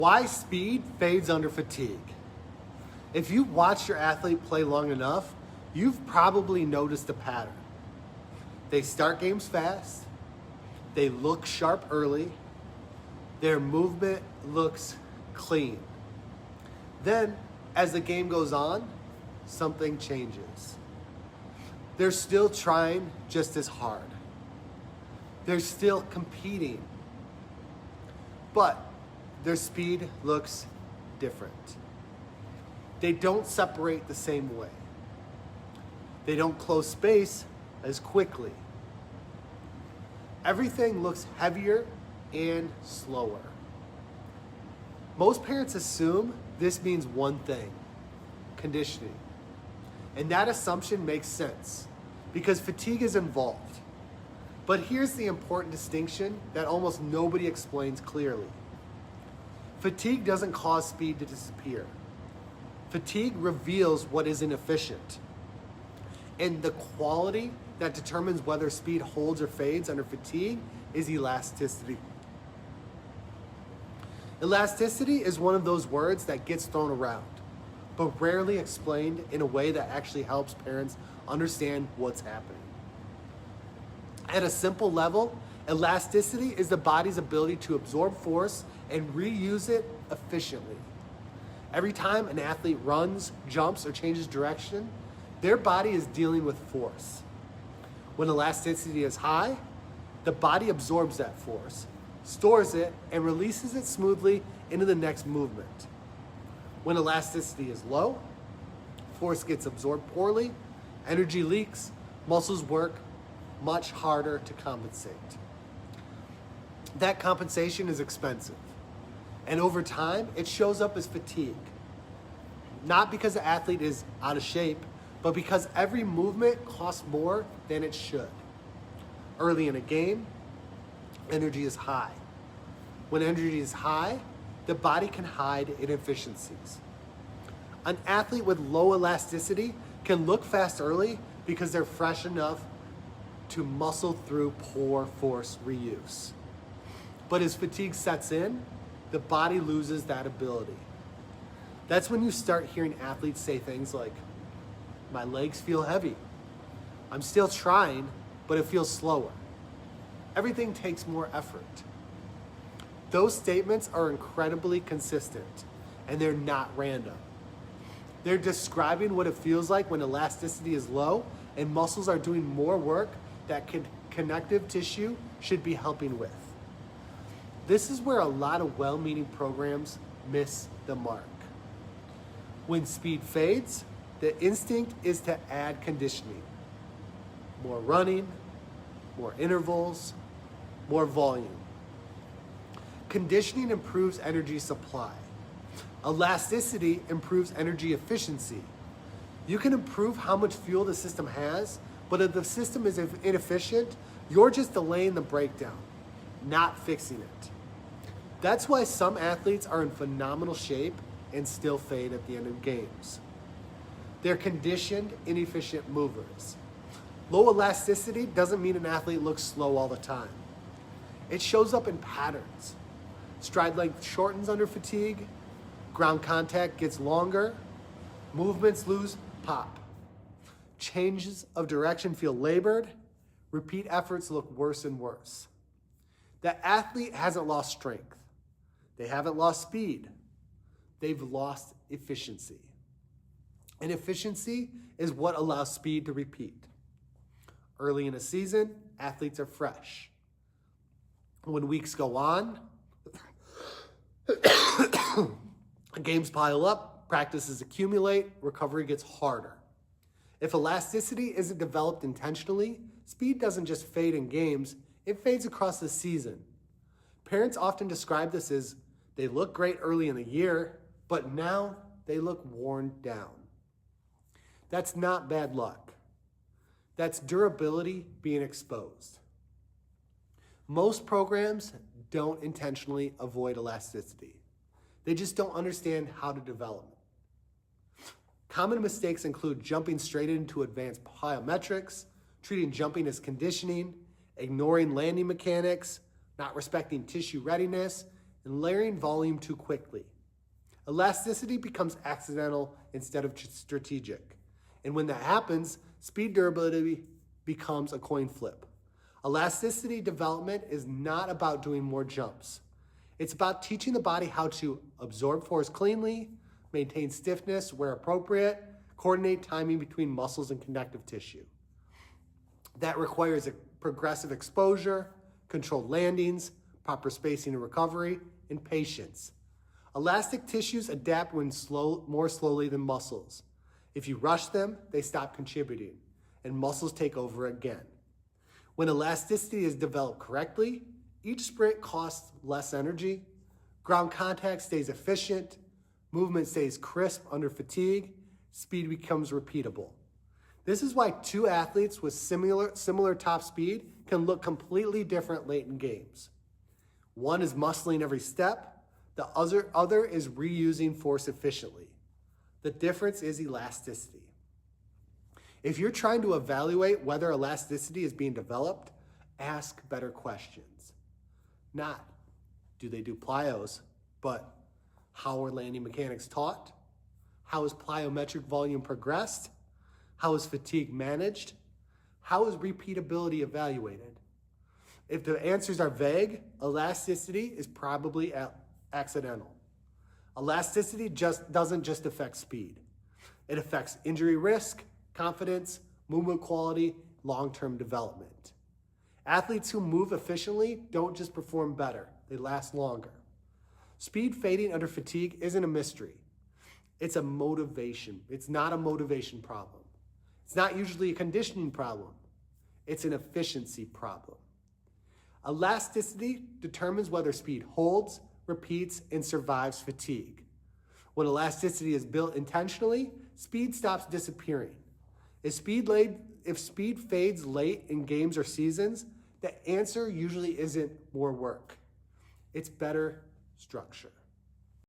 Why speed fades under fatigue. If you watch your athlete play long enough, you've probably noticed a pattern. They start games fast, they look sharp early, their movement looks clean. Then, as the game goes on, something changes. They're still trying just as hard. They're still competing, but their speed looks different. They don't separate the same way. They don't close space as quickly. Everything looks heavier and slower. Most parents assume this means one thing: conditioning. And that assumption makes sense because fatigue is involved. But here's the important distinction that almost nobody explains clearly. Fatigue doesn't cause speed to disappear. Fatigue reveals what is inefficient. And the quality that determines whether speed holds or fades under fatigue is elasticity. Elasticity is one of those words that gets thrown around, but rarely explained in a way that actually helps parents understand what's happening. At a simple level, elasticity is the body's ability to absorb force and reuse it efficiently. Every time an athlete runs, jumps, or changes direction, their body is dealing with force. When elasticity is high, the body absorbs that force, stores it, and releases it smoothly into the next movement. When elasticity is low, force gets absorbed poorly, energy leaks, muscles work much harder to compensate. That compensation is expensive, and over time, it shows up as fatigue. Not because the athlete is out of shape, but because every movement costs more than it should. Early in a game, energy is high. When energy is high, the body can hide inefficiencies. An athlete with low elasticity can look fast early because they're fresh enough to muscle through poor force reuse. But as fatigue sets in, the body loses that ability. That's when you start hearing athletes say things like, "My legs feel heavy. I'm still trying, but it feels slower. Everything takes more effort." Those statements are incredibly consistent, and they're not random. They're describing what it feels like when elasticity is low and muscles are doing more work that connective tissue should be helping with. This is where a lot of well-meaning programs miss the mark. When speed fades, the instinct is to add conditioning. More running, more intervals, more volume. Conditioning improves energy supply. Elasticity improves energy efficiency. You can improve how much fuel the system has, but if the system is inefficient, you're just delaying the breakdown, not fixing it. That's why some athletes are in phenomenal shape and still fade at the end of games. They're conditioned, inefficient movers. Low elasticity doesn't mean an athlete looks slow all the time. It shows up in patterns. Stride length shortens under fatigue, ground contact gets longer, movements lose pop. Changes of direction feel labored, repeat efforts look worse and worse. The athlete hasn't lost strength. They haven't lost speed. They've lost efficiency. And efficiency is what allows speed to repeat. Early in a season, athletes are fresh. When weeks go on, games pile up, practices accumulate, recovery gets harder. If elasticity isn't developed intentionally, speed doesn't just fade in games, it fades across the season. Parents often describe this as they look great early in the year, but now they look worn down. That's not bad luck. That's durability being exposed. Most programs don't intentionally avoid elasticity. They just don't understand how to develop it. Common mistakes include jumping straight into advanced plyometrics, treating jumping as conditioning, ignoring landing mechanics, not respecting tissue readiness, and layering volume too quickly. Elasticity becomes accidental instead of strategic. And when that happens, speed durability becomes a coin flip. Elasticity development is not about doing more jumps. It's about teaching the body how to absorb force cleanly, maintain stiffness where appropriate, coordinate timing between muscles and connective tissue. That requires a progressive exposure, controlled landings, proper spacing and recovery, and patience. Elastic tissues adapt more slowly than muscles. If you rush them, they stop contributing, and muscles take over again. When elasticity is developed correctly, each sprint costs less energy, ground contact stays efficient, movement stays crisp under fatigue, speed becomes repeatable. This is why two athletes with similar top speed can look completely different late in games. One is muscling every step, the other is reusing force efficiently. The difference is elasticity. If you're trying to evaluate whether elasticity is being developed, ask better questions. Not, do they do plyos, but how are landing mechanics taught? How is plyometric volume progressed? How is fatigue managed? How is repeatability evaluated? If the answers are vague, elasticity is probably accidental. Elasticity doesn't just affect speed. It affects injury risk, confidence, movement quality, long-term development. Athletes who move efficiently don't just perform better, they last longer. Speed fading under fatigue isn't a mystery. It's a motivation. It's not a motivation problem. It's not usually a conditioning problem. It's an efficiency problem. Elasticity determines whether speed holds, repeats, and survives fatigue. When elasticity is built intentionally, speed stops disappearing. If speed fades late in games or seasons, the answer usually isn't more work. It's better structure.